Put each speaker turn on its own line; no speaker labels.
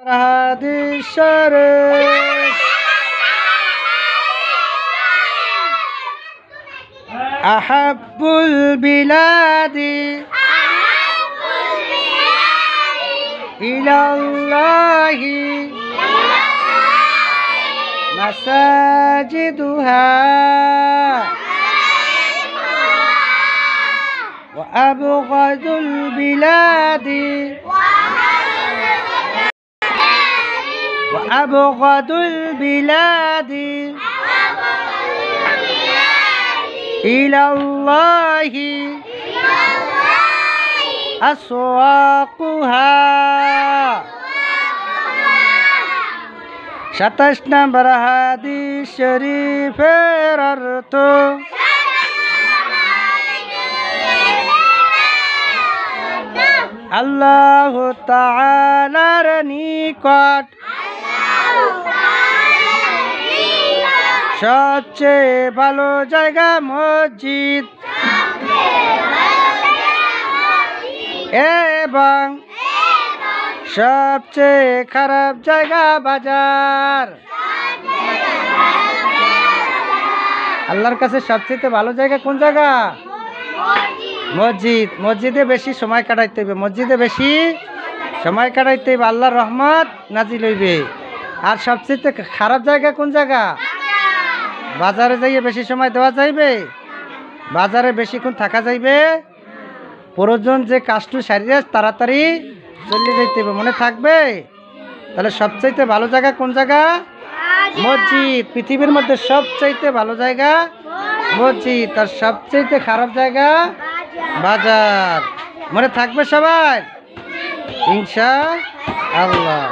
হাদিস শরীফ আহাব্বুল বিলাদি ইলাল্লাহি মাসাজিদুহা ওয়া আবগাদুল বিলাদি وأبغض البلاد إلى الله أسواقها 27 নম্বর হাদিস শরীফের অর্থ আল্লাহ তাআলার নিকট সবচেয়ে ভালো জায়গা মসজিদ এবং সবচেয়ে খারাপ জায়গা বাজার। আল্লাহর কাছে সবচেয়ে ভালো জায়গা কোন জায়গা? মসজিদ। মসজিদে বেশি সময় কাটাইতে হইবে, মসজিদে বেশি সময় কাটাইতে হইবে, আল্লাহর রহমত নাজিল হইবে। আর সবচেয়ে খারাপ জায়গা কোন জায়গা? বাজারে যাইয়ে বেশি সময় দেওয়া যাইবে, বাজারে বেশিক্ষণ থাকা যাইবে, প্রয়োজন যে কাজটু সারিয়ে তাড়াতাড়ি চলে যাইতে হবে, মনে থাকবে। তাহলে সবচাইতে ভালো জায়গা কোন জায়গা? মসজিদ। পৃথিবীর মধ্যে সবচাইতে ভালো জায়গা মসজিদ, আর সবচাইতে খারাপ জায়গা বাজার। মনে থাকবে সবাই ইনশাআল্লাহ।